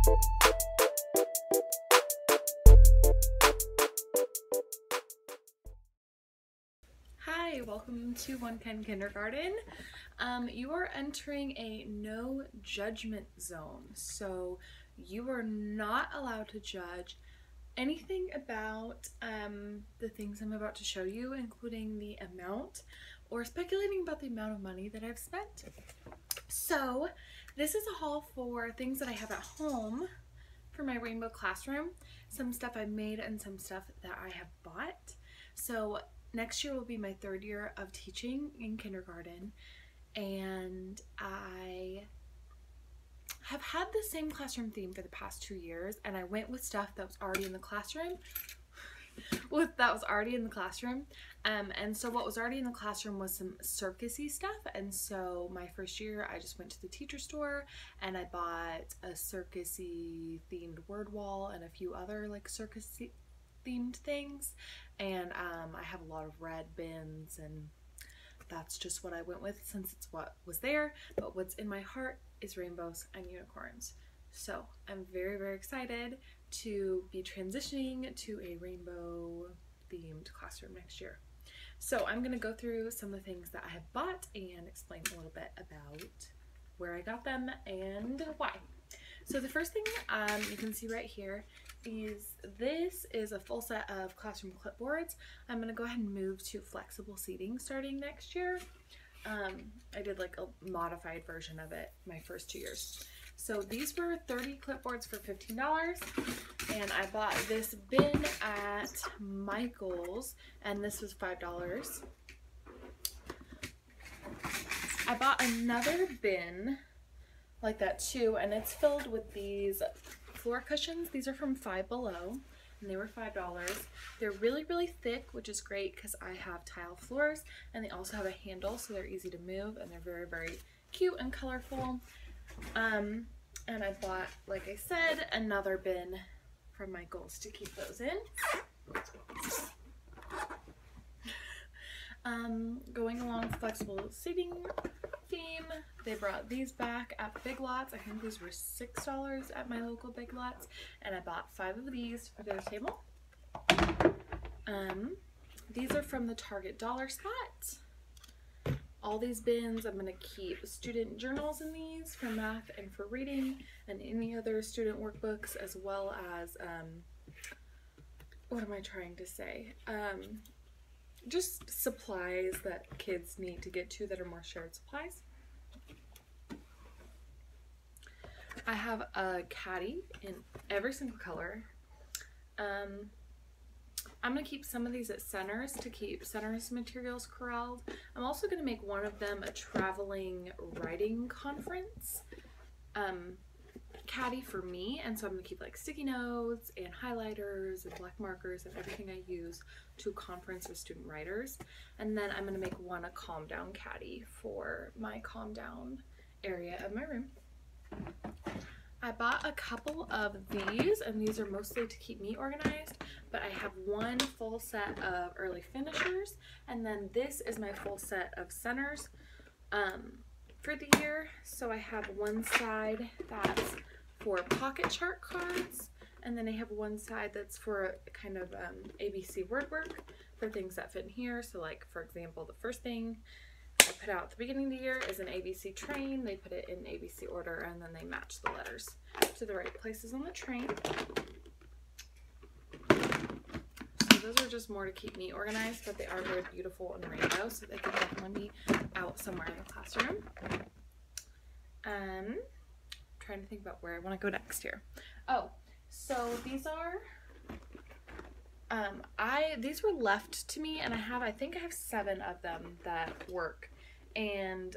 Hi, welcome to One Kind Kindergarten. You are entering a no judgment zone, so you are not allowed to judge anything about the things I'm about to show you, including the amount or speculating about the amount of money that I've spent. So this is a haul for things that I have at home for my rainbow classroom, some stuff I made and some stuff that I have bought. So next year will be my 3rd year of teaching in kindergarten, and I have had the same classroom theme for the past 2 years, and I went with stuff that was already in the classroom. And so what was already in the classroom was some circusy stuff, and so my first year I just went to the teacher store and I bought a circusy themed word wall and a few other like circusy themed things, and I have a lot of red bins, and that's just what I went with since it's what was there. But what's in my heart is rainbows and unicorns, so I'm very, very excited to be transitioning to a rainbow themed classroom next year. So I'm gonna go through some of the things that I have bought and explain a little bit about where I got them and why. So the first thing you can see right here is this is a full set of classroom clipboards. I'm going to go ahead and move to flexible seating starting next year. I did like a modified version of it my first 2 years. So these were 30 clipboards for $15, and I bought this bin at Micheals, and this was $5. I bought another bin like that too, and it's filled with these floor cushions. These are from Five Below, and they were $5. They're really, really thick, which is great because I have tile floors, and they also have a handle, so they're easy to move, and they're very, very cute and colorful. And I bought, like I said, another bin from Micheals to keep those in. Going along with flexible seating theme, they brought these back at Big Lots. I think these were $6 at my local Big Lots, and I bought 5 of these for their table. These are from the Target dollar spot. All these bins, I'm going to keep student journals in these for math and for reading, and any other student workbooks, as well as what am I trying to say? Just supplies that kids need to get to that are more shared supplies. I have a caddy in every single color. I'm going to keep some of these at Centers to keep Centers materials corralled. I'm also going to make one of them a traveling writing conference caddy for me, and so I'm going to keep like sticky notes and highlighters and black markers and everything I use to conference with student writers. And then I'm going to make one a calm down caddy for my calm down area of my room. I bought a couple of these, and these are mostly to keep me organized, but I have one full set of early finishers, and then this is my full set of Centers for the year. So I have one side that's for pocket chart cards, and then I have one side that's for kind of ABC word work for things that fit in here. So like, for example, the first thing I put out at the beginning of the year is an ABC train. They put it in ABC order, and then they match the letters to the right places on the train. So those are just more to keep me organized, but they are very beautiful and rainbow, so they can definitely be out somewhere in the classroom. Trying to think about where I want to go next here. Oh, so these are these were left to me, and I think I have 7 of them that work, and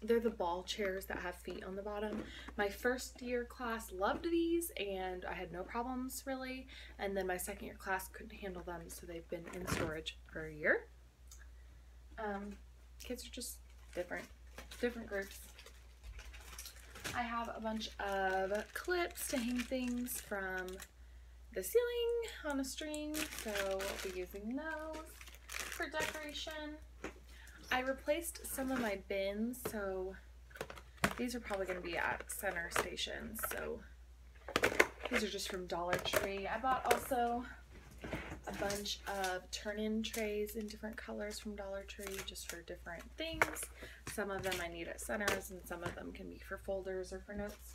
they're the ball chairs that have feet on the bottom. My first year class loved these, and I had no problems really, and then my second year class couldn't handle them, so they've been in storage for a year. Kids are just different groups. I have a bunch of clips to hang things from the ceiling on a string, so I'll be using those for decoration. I replaced some of my bins, so these are probably going to be at center stations, so These are just from Dollar Tree. I bought also a bunch of turn-in trays in different colors from Dollar Tree just for different things. Some of them I need at centers and some of them can be for folders or for notes.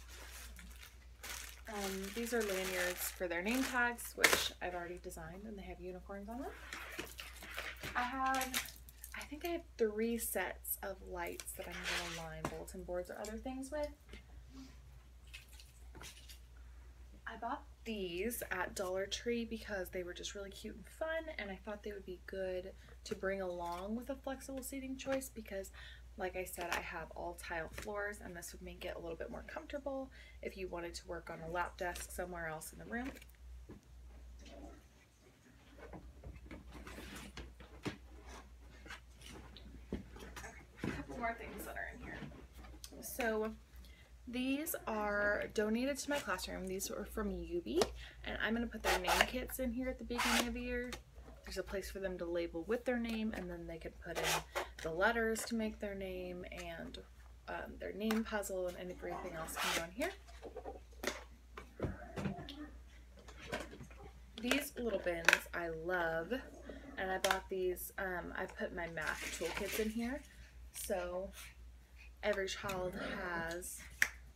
These are lanyards for their name tags, which I've already designed, and they have unicorns on them. I think I have 3 sets of lights that I'm going to line bulletin boards or other things with. I bought these at Dollar Tree because they were just really cute and fun, and I thought they would be good to bring along with a flexible seating choice because, like I said, I have all tile floors, and this would make it a little bit more comfortable if you wanted to work on a lap desk somewhere else in the room. A couple more things that are in here. So these are donated to my classroom. These were from UB, and I'm going to put their name kits in here at the beginning of the year. There's a place for them to label with their name, and then they can put in the letters to make their name, and their name puzzle, and everything else can go in here. These little bins I love, and I bought these. I put my math toolkits in here, so every child has...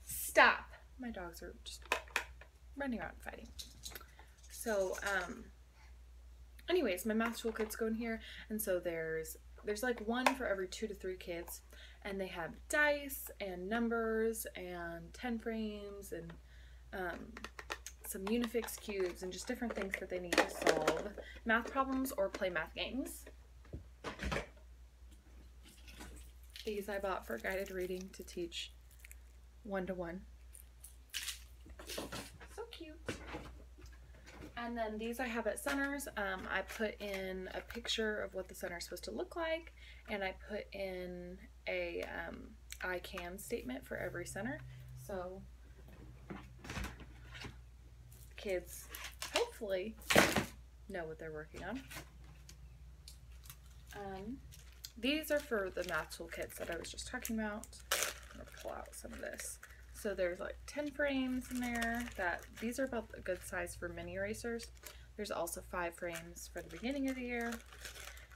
Stop! My dogs are just running around fighting. So, anyways, my math toolkits go in here, and so there's like one for every 2 to 3 kids, and they have dice and numbers and 10 frames and some Unifix cubes and just different things that they need to solve math problems or play math games. These I bought for guided reading to teach 1-to-1. So cute. And then these I have at centers. I put in a picture of what the center is supposed to look like, and I put in a I can statement for every center. So kids hopefully know what they're working on. These are for the math toolkits that I was just talking about. I'm gonna pull out some of this. So there's like 10 frames in there. These are about a good size for mini erasers. There's also 5 frames for the beginning of the year.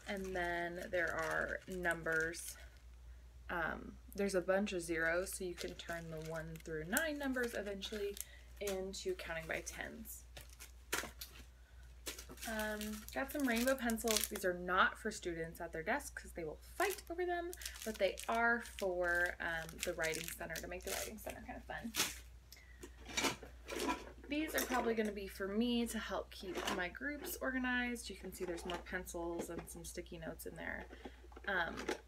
And then there are numbers. There's a bunch of zeros, so you can turn the 1 through 9 numbers eventually into counting by tens. Got some rainbow pencils. These are not for students at their desks because they will fight over them, but they are for the writing center, to make the writing center kind of fun. These are probably going to be for me to help keep my groups organized. You can see there's more pencils and some sticky notes in there.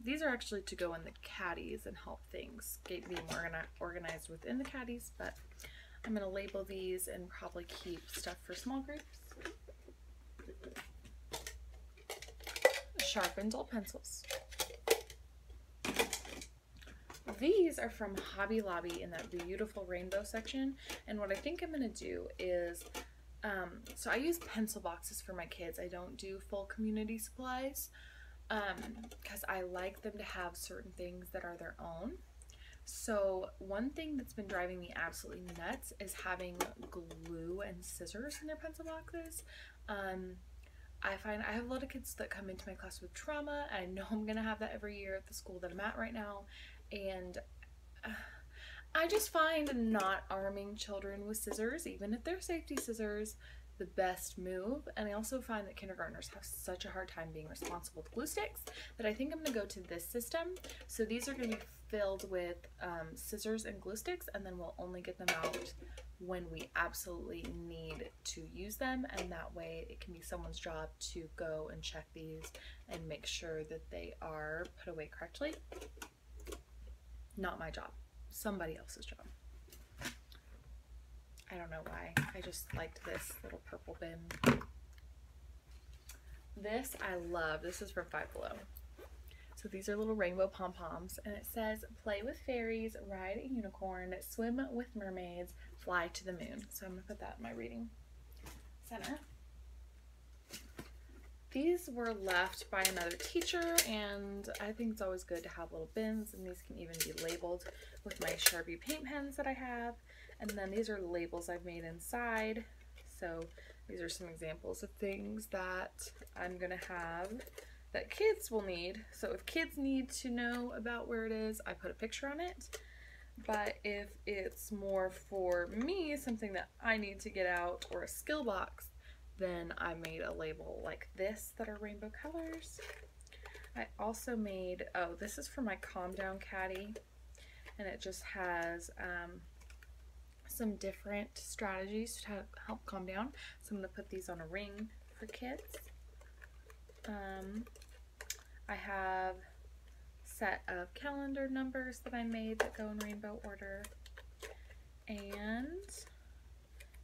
These are actually to go in the caddies and help things be more organized within the caddies, but I'm going to label these and probably keep stuff for small groups. Sharpened dull pencils. These are from Hobby Lobby in that beautiful rainbow section, and what I think I'm going to do is, so I use pencil boxes for my kids. I don't do full community supplies because I like them to have certain things that are their own. So one thing that's been driving me absolutely nuts is having glue and scissors in their pencil boxes. I find I have a lot of kids that come into my class with trauma, and I know I'm going to have that every year at the school that I'm at right now, and I just find not arming children with scissors, even if they're safety scissors, the best move. And I also find that kindergartners have such a hard time being responsible with glue sticks that I think I'm going to go to this system. So these are going to be filled with scissors and glue sticks, and then we'll only get them out when we absolutely need to use them, and that way it can be someone's job to go and check these and make sure that they are put away correctly. Not my job, somebody else's job. I don't know why, I just liked this little purple bin. This I love. This is from Five Below. So these are little rainbow pom-poms, and it says, play with fairies, ride a unicorn, swim with mermaids, fly to the moon. So I'm going to put that in my reading center. These were left by another teacher, and I think it's always good to have little bins, and these can even be labeled with my Sharpie paint pens that I have. And then these are the labels I've made inside. So these are some examples of things that I'm going to have that kids will need. So if kids need to know about where it is, I put a picture on it. But if it's more for me, something that I need to get out, or a skill box, then I made a label like this that are rainbow colors. I also made, oh, this is for my Calm Down Caddy, and it just has some different strategies to help calm down. So I'm going to put these on a ring for kids. I have set of calendar numbers that I made that go in rainbow order, and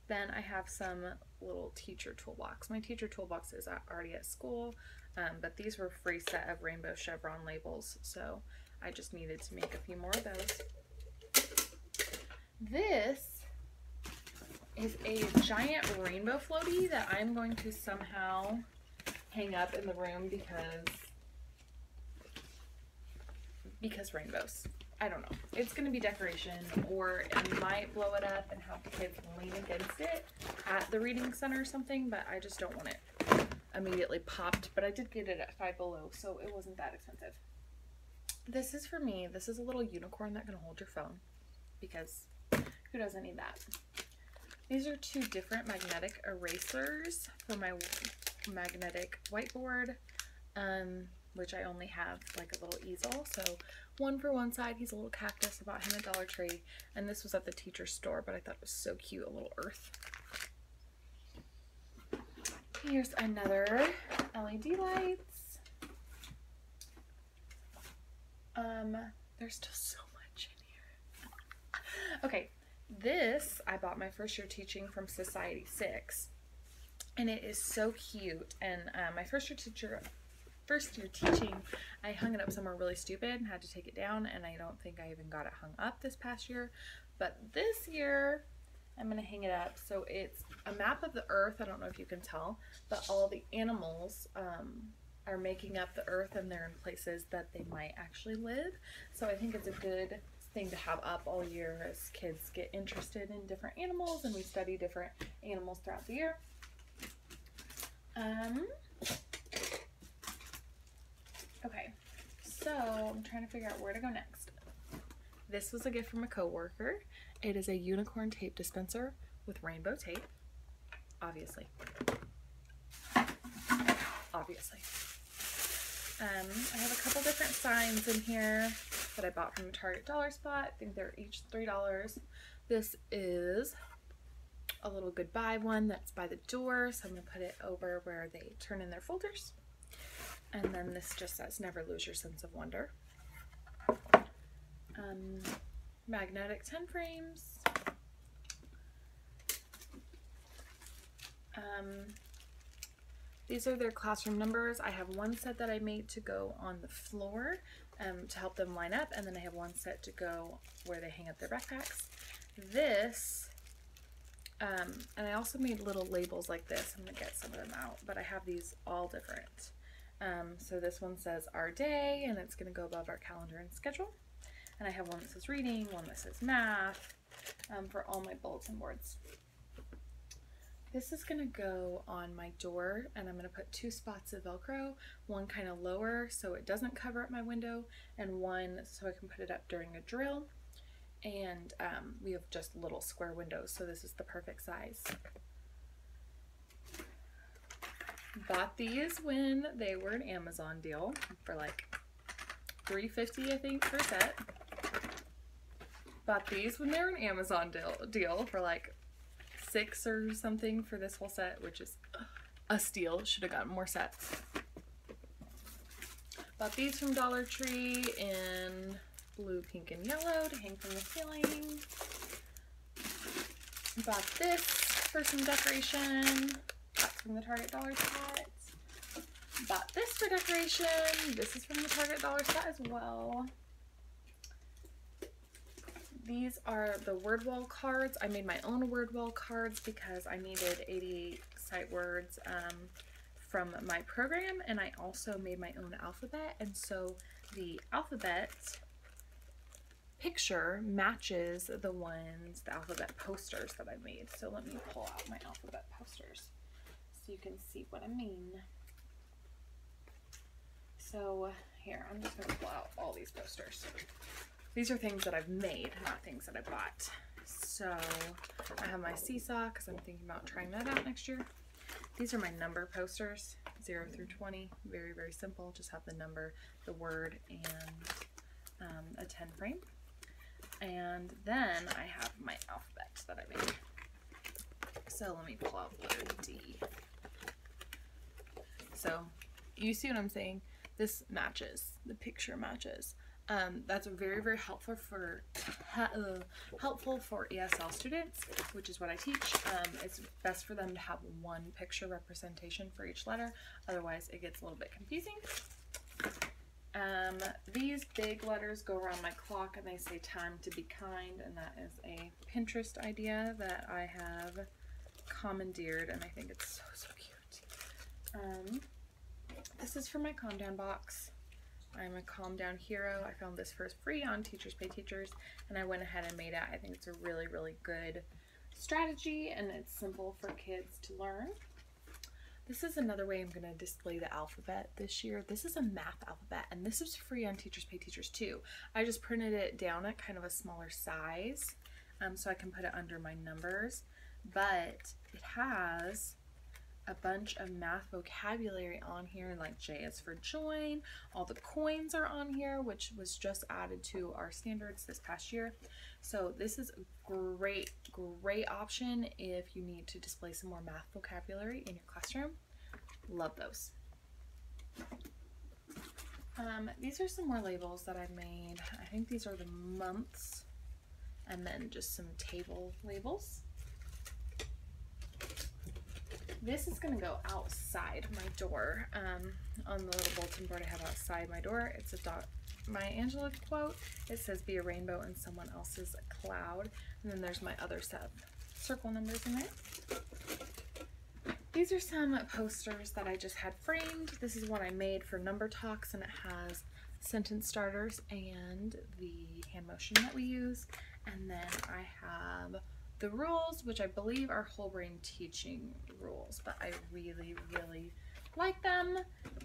then I have some little teacher toolbox. My teacher toolbox is already at school, but these were free set of rainbow chevron labels, so I just needed to make a few more of those. This is a giant rainbow floaty that I'm going to somehow hang up in the room because rainbows. I don't know. It's going to be decoration, or I might blow it up and have the kids lean against it at the reading center or something, but I just don't want it immediately popped. But I did get it at Five Below, so it wasn't that expensive. This is for me. This is a little unicorn that can hold your phone, because who doesn't need that? These are two different magnetic erasers for my magnetic whiteboard, which I only have like a little easel. So one for one side, he's a little cactus. I bought him at Dollar Tree, and this was at the teacher's store, but I thought it was so cute, a little earth. Here's another LED lights. There's still so much in here. Okay, this I bought my first year teaching from Society 6, and it is so cute. And my first year teaching, I hung it up somewhere really stupid and had to take it down, and I don't think I even got it hung up this past year. But this year, I'm going to hang it up. So it's a map of the earth. I don't know if you can tell, but all the animals are making up the earth, and they're in places that they might actually live. So I think it's a good thing to have up all year as kids get interested in different animals, and we study different animals throughout the year. Okay, so I'm trying to figure out where to go next. This was a gift from a coworker. It is a unicorn tape dispenser with rainbow tape, obviously. I have a couple different signs in here that I bought from a Target dollar spot. I think they're each $3. This is a little goodbye one that's by the door, so I'm going to put it over where they turn in their folders. And then this just says, never lose your sense of wonder. Magnetic 10 frames. These are their classroom numbers. I have one set that I made to go on the floor to help them line up, and then I have one set to go where they hang up their backpacks. This, and I also made little labels like this. I'm going to get some of them out, but I have these all different. So this one says our day, and it's going to go above our calendar and schedule. And I have one that says reading, one that says math, for all my bulletin boards. This is going to go on my door, and I'm going to put 2 spots of Velcro, one kind of lower so it doesn't cover up my window, and one so I can put it up during a drill. And we have just little square windows, so this is the perfect size. Bought these when they were an Amazon deal for like $3.50 I think per set. Bought these when they were an Amazon deal for like $6 or something for this whole set, which is a steal. Should have gotten more sets. Bought these from Dollar Tree in blue, pink, and yellow to hang from the ceiling. Bought this for some decoration. Got from the Target dollar spot. Bought this for decoration. This is from the Target dollar spot as well. These are the word wall cards. I made my own word wall cards because I needed 88 sight words from my program, and I also made my own alphabet, and so the alphabet picture matches the alphabet posters that I made. So let me pull out my alphabet posters so you can see what I mean. So here, I'm just going to pull out all these posters. These are things that I've made, not things that I bought. So I have my seesaw because I'm thinking about trying that out next year. These are my number posters, 0 through 20. Very, very simple. Just have the number, the word, and a 10 frame. And then I have my alphabet that I made. So let me pull out letter D. So you see what I'm saying? This matches. The picture matches. That's very, very helpful for ESL students, which is what I teach. It's best for them to have one picture representation for each letter. Otherwise, it gets a little bit confusing. These big letters go around my clock and they say time to be kind, and that is a Pinterest idea that I have commandeered, and I think it's so, so cute. This is for my calm down box. I'm a calm down hero. I found this for free on Teachers Pay Teachers, and I went ahead and made it. I think it's a really, really good strategy, and it's simple for kids to learn. This is another way I'm going to display the alphabet this year. This is a math alphabet, and this is free on Teachers Pay Teachers too. I just printed it down at kind of a smaller size, so I can put it under my numbers, but it has a bunch of math vocabulary on here, like J is for join. All the coins are on here, which was just added to our standards this past year. So this is a great, great option if you need to display some more math vocabulary in your classroom. Love those. These are some more labels that I've made. I think these are the months, and then just some table labels. This is going to go outside my door. On the little bulletin board I have outside my door, it's a Maya Angelou quote. It says, "Be a rainbow in someone else's cloud." And then there's my other set of circle numbers in there. These are some posters that I just had framed. This is one I made for Number Talks, and it has sentence starters and the hand motion that we use. And then I have the rules, which I believe are whole brain teaching rules, but I really, really like them,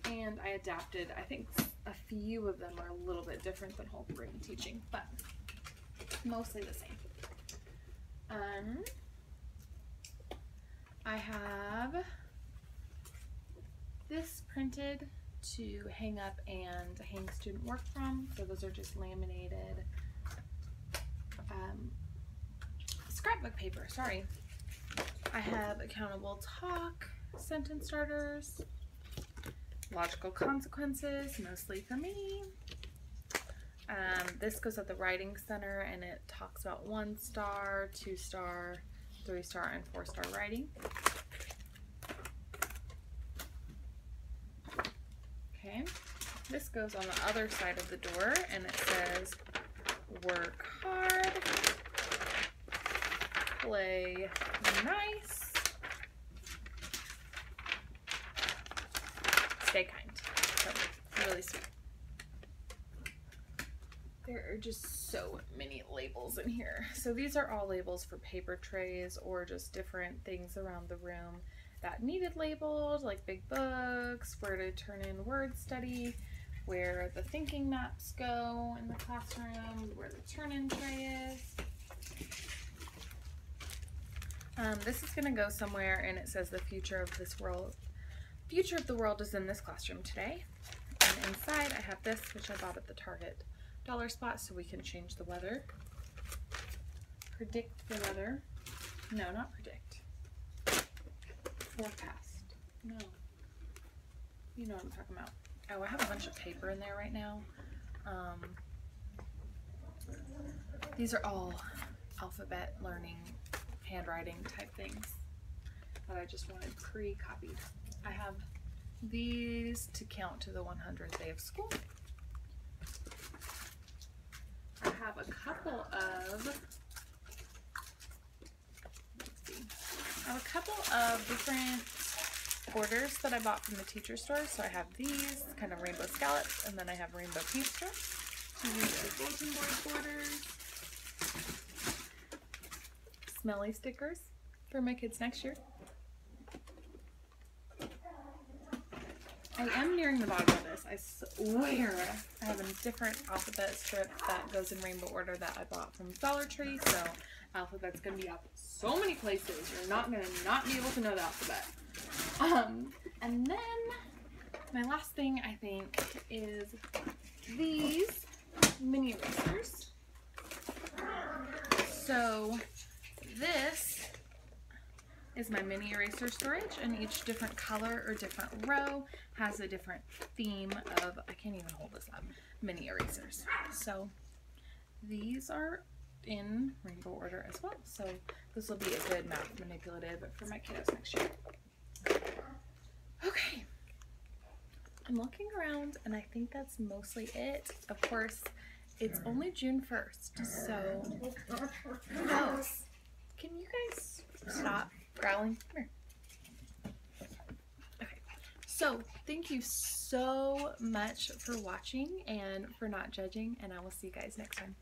and I adapted. I think a few of them are a little bit different than whole brain teaching, but mostly the same. I have this printed to hang up and hang student work from, so those are just laminated scrapbook paper, sorry. I have accountable talk, sentence starters, logical consequences, mostly for me. This goes at the writing center, and it talks about 1-star, 2-star, 3-star, and 4-star writing. Okay, this goes on the other side of the door, and it says, "Work hard, play nice, stay kind." So, really sweet. There are just so many labels in here. So these are all labels for paper trays or just different things around the room that needed labeled, like big books, where to turn in word study, where the thinking maps go in the classroom, where the turn-in tray is. This is going to go somewhere, and it says the future of the world is in this classroom today. And inside I have this, which I bought at the Target dollar spot, so we can change the weather. Predict the weather. No, not predict. Forecast. No. You know what I'm talking about. Oh, I have a bunch of paper in there right now. These are all alphabet learning, handwriting type things that I just wanted pre-copied. I have these to count to the 100th day of school. I have a couple of different orders that I bought from the teacher store. So I have these kind of rainbow scallops, and then I have rainbow paint strips. These are bulletin board borders. Smelly stickers for my kids next year. I am nearing the bottom of this. I swear I have a different alphabet strip that goes in rainbow order that I bought from Dollar Tree, so alphabet's gonna be up so many places. You're not gonna not be able to know the alphabet. And then my last thing I think is these mini erasers. So this is my mini eraser storage, and each different color or different row has a different theme of, I can't even hold this up, mini erasers. So these are in rainbow order as well. So this will be a good math manipulative for my kiddos next year. Okay. I'm looking around and I think that's mostly it. Of course, it's only June 1st, so who knows? Can you guys stop growling? Come here. Okay, so thank you so much for watching and for not judging, and I will see you guys next time.